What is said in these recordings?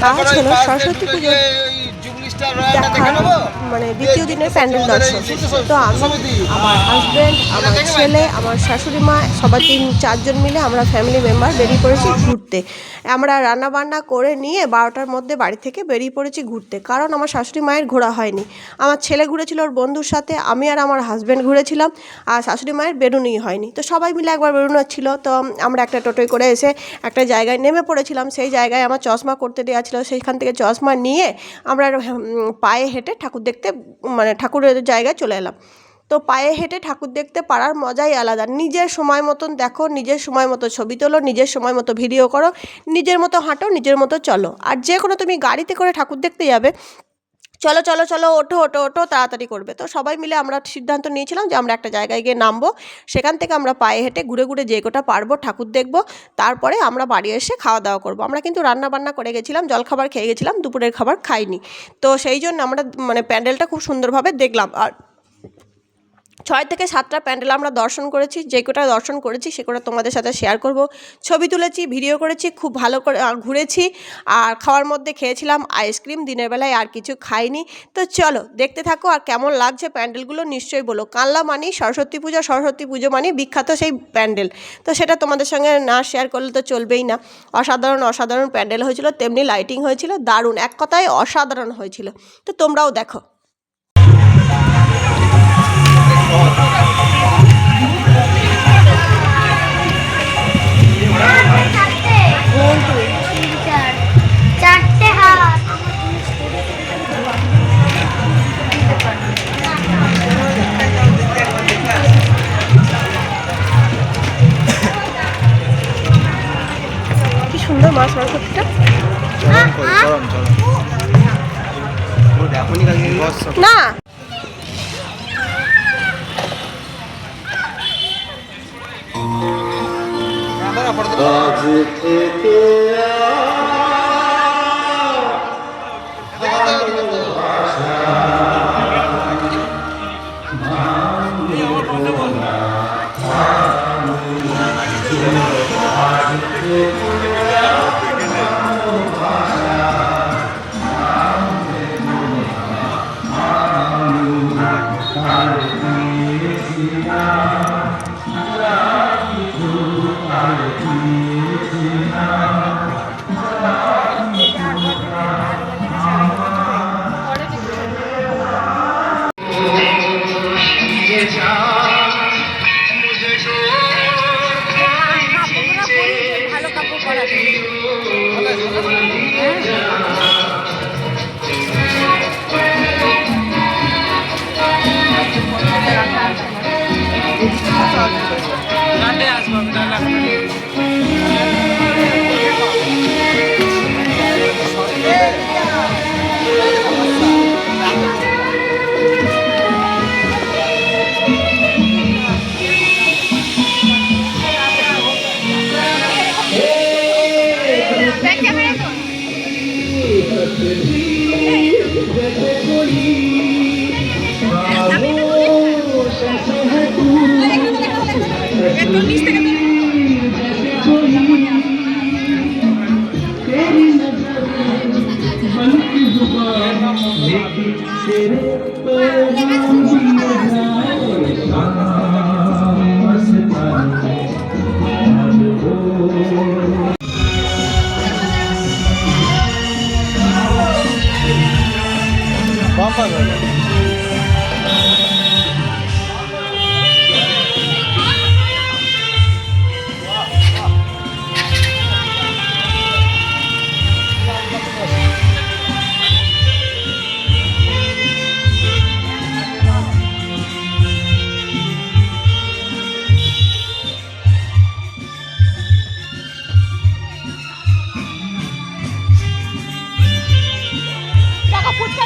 কাজ হলো সরস্বতী পুজোর দেখার মানে দ্বিতীয় দিনের প্যান্ডেল দর্শন। তো আমি, আমার হাজব্যান্ড, আমার ছেলে, আমার শাশুড়ি মা, সবাই 3-4 জন মিলে আমরা ফ্যামিলি মেম্বার বেরিয়ে পড়েছি ঘুরতে। আমরা রান্নাবান্না করে নিয়ে 12টার মধ্যে বাড়ি থেকে বেরিয়ে পড়েছি ঘুরতে, কারণ আমার শাশুড়ি মায়ের ঘোরা হয়নি। আমার ছেলে ঘুরেছিল ওর বন্ধুর সাথে, আমি আর আমার হাজব্যান্ড ঘুরেছিলাম, আর শাশুড়ি মায়ের বেরোনোই হয়নি। তো সবাই মিলে একবার বেরোনোর ছিল, তো আমরা একটা টোটোয় করে এসে একটা জায়গায় নেমে পড়েছিলাম। সেই জায়গায় আমার চশমা করতে দেওয়া ছিল, সেইখান থেকে চশমা নিয়ে আমরা পায়ে হেঁটে ঠাকুর দেখতে, মানে ঠাকুরের জায়গায় চলে এলাম। তো পায়ে হেঁটে ঠাকুর দেখতে পারার মজাই আলাদা। নিজের সময় মতন দেখো, নিজের সময় মতো ছবি তোলো, নিজের সময় মতো ভিডিও করো, নিজের মতো হাঁটো, নিজের মতো চলো। আর যে কোনো তুমি গাড়িতে করে ঠাকুর দেখতে যাবে, চলো চলো চলো, ওঠো ওঠো ওঠো, তাড়াতাড়ি করবে। তো সবাই মিলে আমরা সিদ্ধান্ত নিয়েছিলাম যে আমরা একটা জায়গায় গিয়ে নামবো, সেখান থেকে আমরা পায়ে হেঁটে ঘুরে ঘুরে যে কোটা পারবো ঠাকুর দেখবো, তারপরে আমরা বাড়ি এসে খাওয়া দাওয়া করবো। আমরা কিন্তু রান্না বান্না করে গেছিলাম, জলখাবার খেয়ে গেছিলাম, দুপুরের খাবার খাইনি। তো সেই জন্য আমরা মানে প্যান্ডেলটা খুব সুন্দরভাবে দেখলাম। আর 6 থেকে 7টা প্যান্ডেল আমরা দর্শন করেছি। যে কটা দর্শন করেছি সে কটা তোমাদের সাথে শেয়ার করব। ছবি তুলেছি, ভিডিও করেছি, খুব ভালো করে ঘুরেছি। আর খাওয়ার মধ্যে খেয়েছিলাম আইসক্রিম, দিনের বেলায় আর কিছু খাইনি। তো চলো দেখতে থাকো, আর কেমন লাগছে প্যান্ডেলগুলো নিশ্চয়ই বলো। কানলা মানি সরস্বতী পুজো, সরস্বতী পুজো মানি বিখ্যাত সেই প্যান্ডেল। তো সেটা তোমাদের সঙ্গে না শেয়ার করলে তো চলবেই না। অসাধারণ অসাধারণ প্যান্ডেল হয়েছিল, তেমনি লাইটিং হয়েছিল, দারুণ, এক কথায় অসাধারণ হয়েছিল। তো তোমরাও দেখো। কি সুন্দর মাছ সরস্বতীটা না। ভালো কাপড় পরা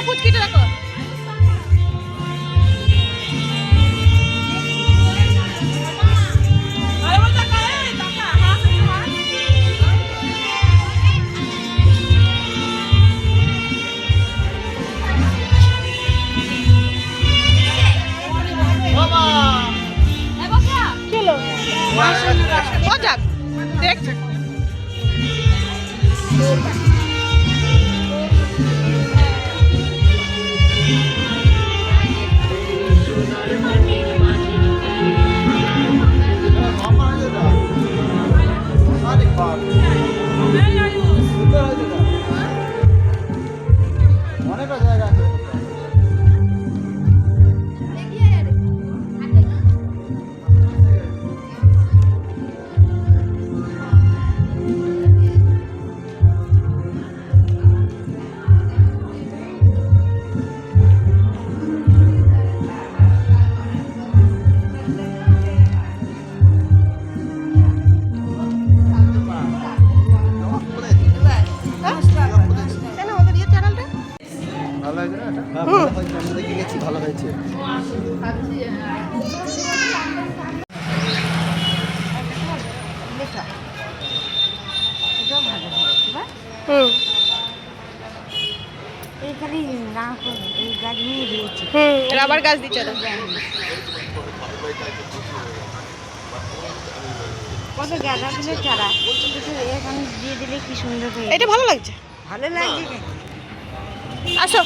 ফুচকিটা দেখো। দেখ কেন আমাদের ইয়ে চ্যানেলটা ভালো হয়েছে না? আমরা গিয়েছি, ভালো হয়েছে। হুম এইখানে না এই গাছ নিয়ে দিয়েছি। রাবার গাছ দিচ্ছে না। কত গাঁদা ফুলের চারা এখানে দিয়ে দিলে কি সুন্দর হয়ে এটা ভালো লাগছে। ভালো লাগছে। আসো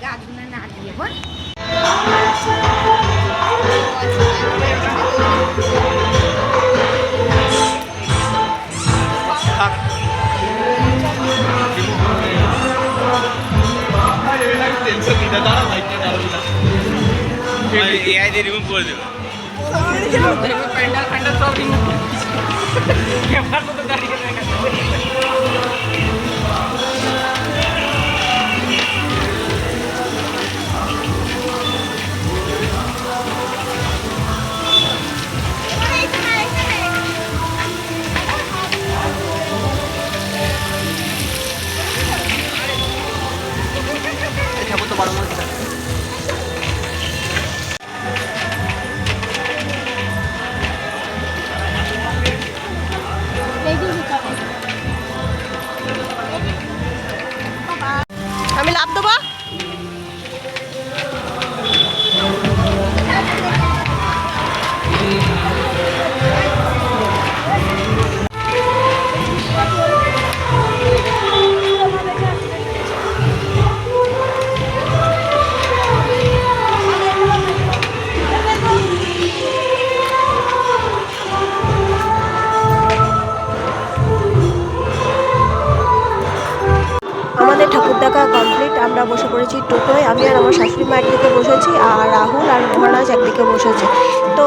গাছগুলো না দিয়ে বল এআই দিয়ে রিমুভ করে দেবে। আমি লাভ দেবো। আমাদের ঠাকুর দেখা কমপ্লিট। আমরা বসে পড়েছি টোটোয়। আমি আর আমার শাশুড়ি মা একদিকে বসেছি আর রাহুল আর মহারাজ একদিকে বসেছে। তো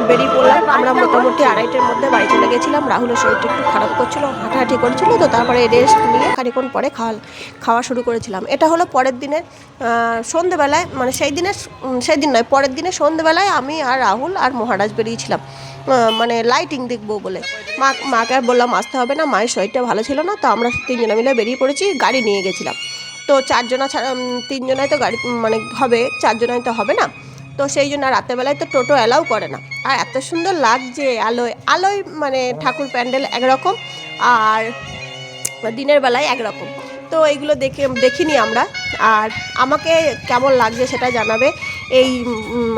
বেরিয়ে পড়লাম। আমরা মোটামুটি 2:30টার মধ্যে বাড়ি চলে গেছিলাম। রাহুলের শরীরটা একটু খারাপ করছিল, হাঁটাহাঁটি করছিল, তো তারপরে রেস্ট নিয়ে খানিক্ষণ পরে খাওয়া শুরু করেছিলাম। এটা হলো পরের দিনের সন্ধেবেলায়, মানে সেই দিন নয়, পরের দিনে সন্ধেবেলায় আমি আর রাহুল আর মহারাজ বেরিয়েছিলাম মানে লাইটিং দেখবো বলে। মাকে আর বললাম আসতে হবে না, মায়ের শরীরটা ভালো ছিল না, তো আমরা 3 জনে মিলে বেরিয়ে পড়েছি। গাড়ি নিয়ে গেছিলাম। তো 4 জনা ছাড়া 3 জনায় তো গাড়ি মানে হবে, 4 জনায় তো হবে না। তো সেই জন্য রাতেরবেলায় তো টোটো অ্যালাউ করে না। আর এত সুন্দর লাগছে আলোয় মানে ঠাকুর প্যান্ডেল একরকম আর দিনের বেলায় একরকম। তো এইগুলো দেখিনি আমরা। আর আমাকে কেমন লাগছে সেটা জানাবে। এই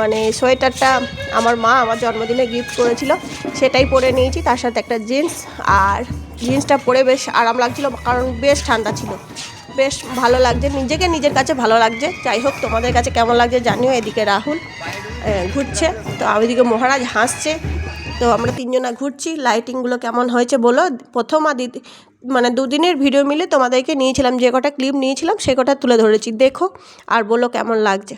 মানে সোয়েটারটা আমার মা আমার জন্মদিনে গিফট করেছিল, সেটাই পরে নিয়েছি, তার সাথে একটা জিন্স। আর জিন্সটা পরে বেশ আরাম লাগছিল, কারণ বেশ ঠান্ডা ছিল। বেশ ভালো লাগছে, নিজের কাছে ভালো লাগছে। যাই হোক, তোমাদের কাছে কেমন লাগছে জানিও। এদিকে রাহুল ঘুরছে, তো ওইদিকে মহারাজ হাসছে। তো আমরা 3 জনা ঘুরছি। লাইটিংগুলো কেমন হয়েছে বলো। প্রথম আর মানে 2 দিনের ভিডিও মিলে তোমাদেরকে নিয়েছিলাম, যে কটা ক্লিপ নিয়েছিলাম সে কটা তুলে ধরেছি। দেখো আর বলো কেমন লাগছে।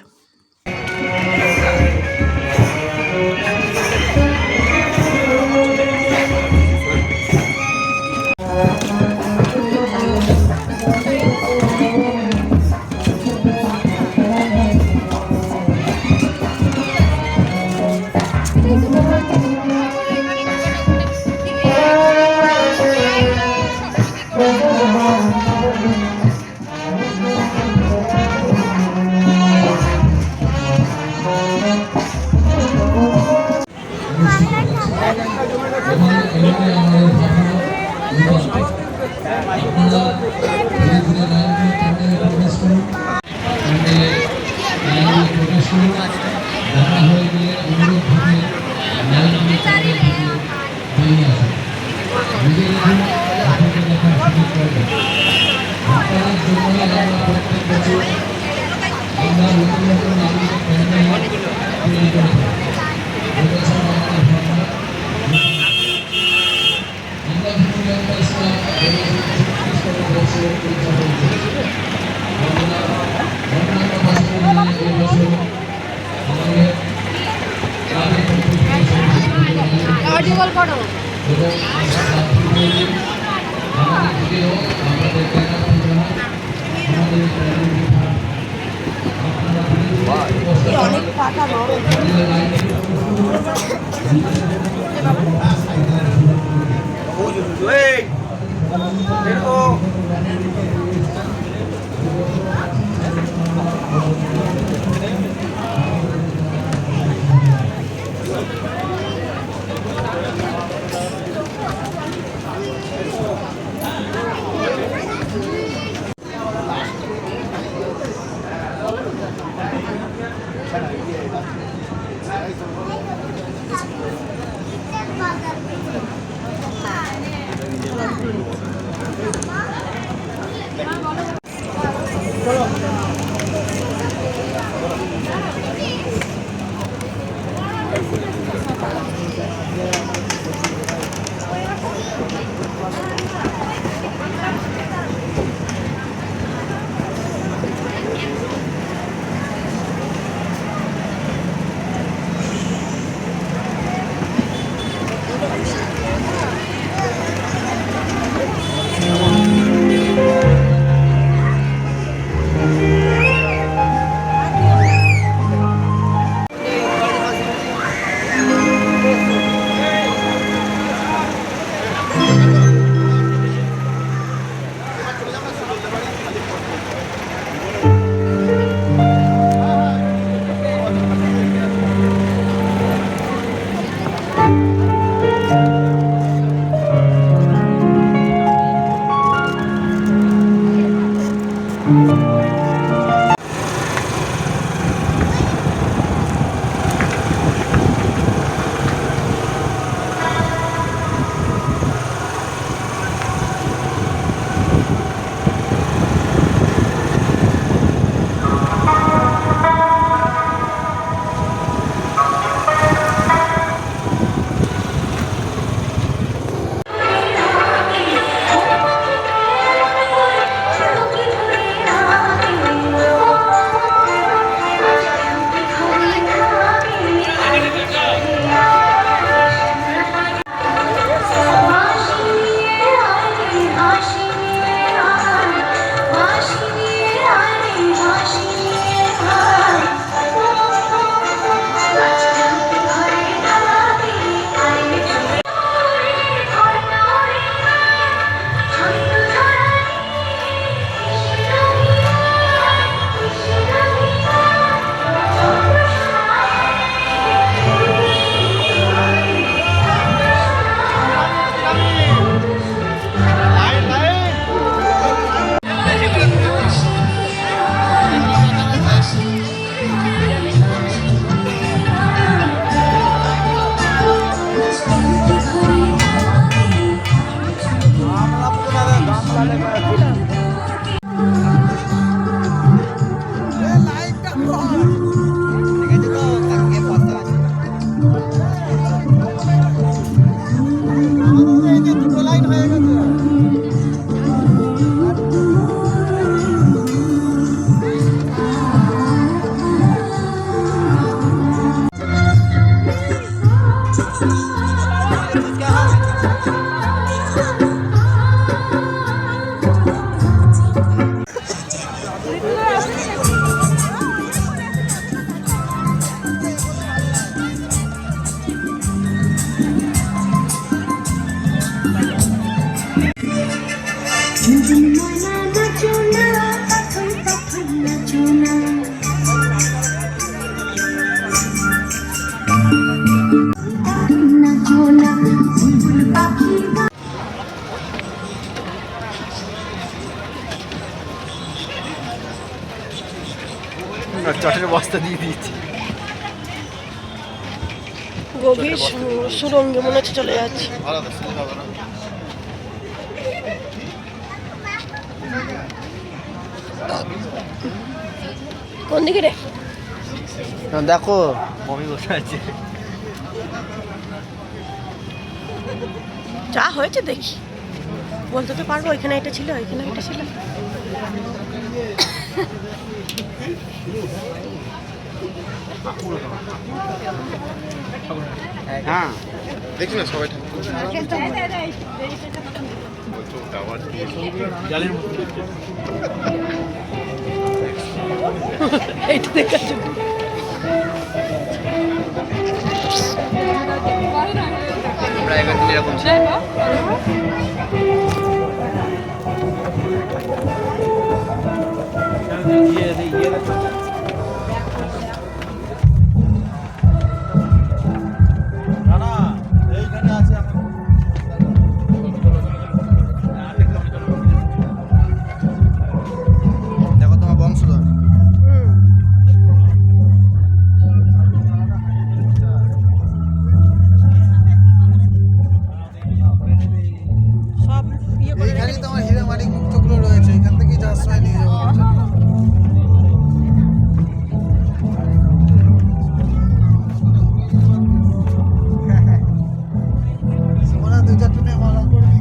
অনেক পাতা নরম। চটের বস্তা দিয়ে দিয়েছি। গভীর সুরঙ্গে মনে হচ্ছে চলে যাচ্ছে। কোন দিকে রে? দেখো মমি বসে আছে। যা হয়েছে দেখি, বলতে তো পারবো এখানে এটা ছিল, এখানে এটা ছিল। হ্যাঁ দেখি না সবাই এইটা দেখার জন্য আমরা এরকম এইখানেই তো আমার হীরা মানিক মুক্তগুলো রয়েছে, এখান থেকেই যাওয়ার সময় নিয়ে যাবো। সোনা 2-4 নে মালা করবি।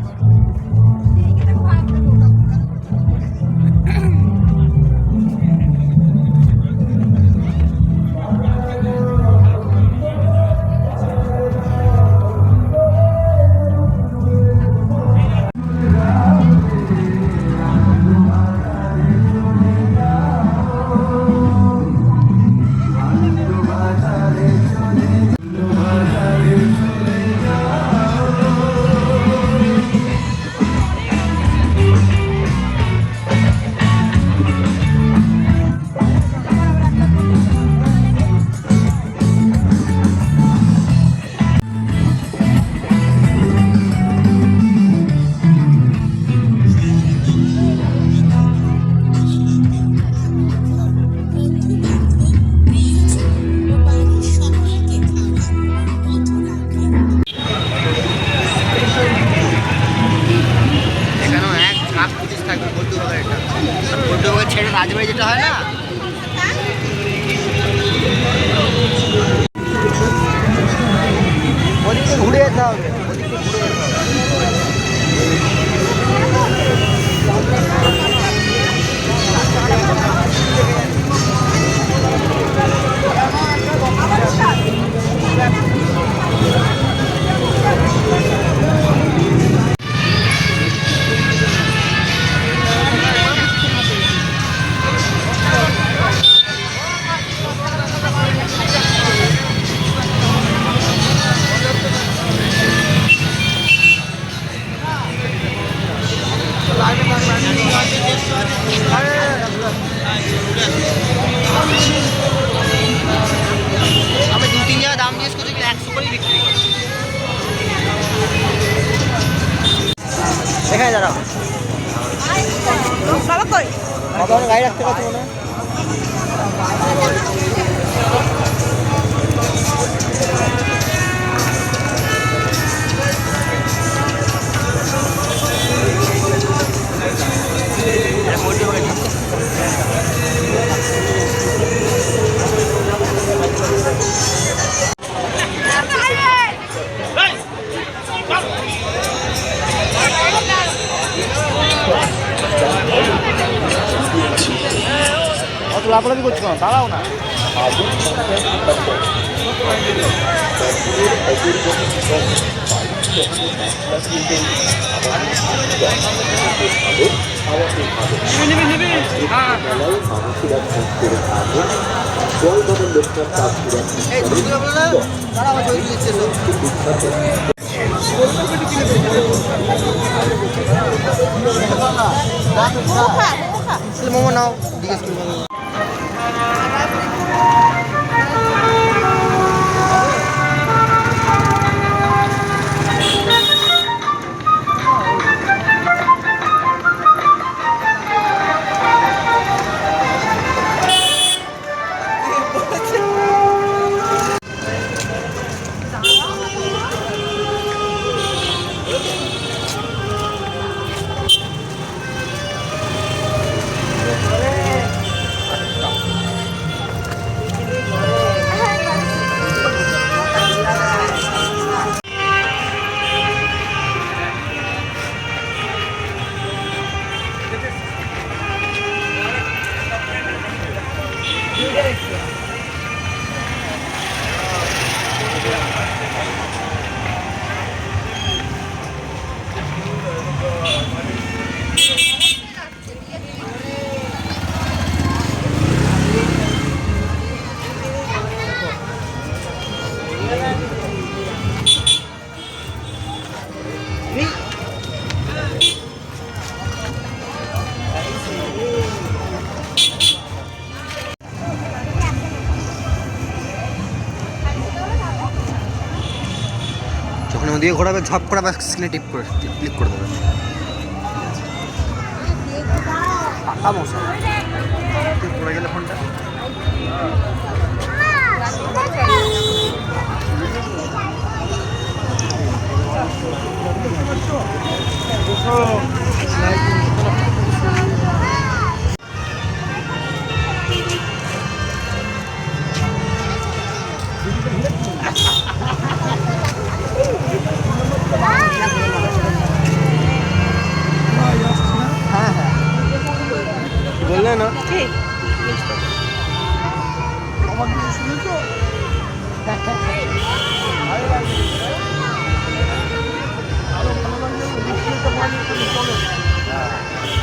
এখানেও এক কাপ পুলিশ থাকবে বড্ডুবাগের এটা। বড্ডুবাগের ছেড়ে রাজবাড়ি যেটা হয় না, ওদিকে ঘুরে যেতে হবে, ওদিকে ঘুরে যেতে হবে। আমি 2-3 জায়গায় দাম জিজ্ঞেস করছি, 100 করেই বিক্রি করি। এখানে দাঁড়াও, বাবা কই? বাবা গাড়ি রাখতে পারছো না? অত লাফালাফি করছো না, দাঁড়াও না। এই ছবি তুলে বলো না, দাঁড়াও আমার ছবি তুলছে মোমো নাও, জিজ্ঞেস করবো। যখন ওদিকে ঘোরাবে ঝপ করে বা স্ক্রিনে টিপ করে ক্লিক করে দেবে। পাকা মশা পড়ে গেলে ফোনটা। দেখো বাঙালির কোনো চলে না।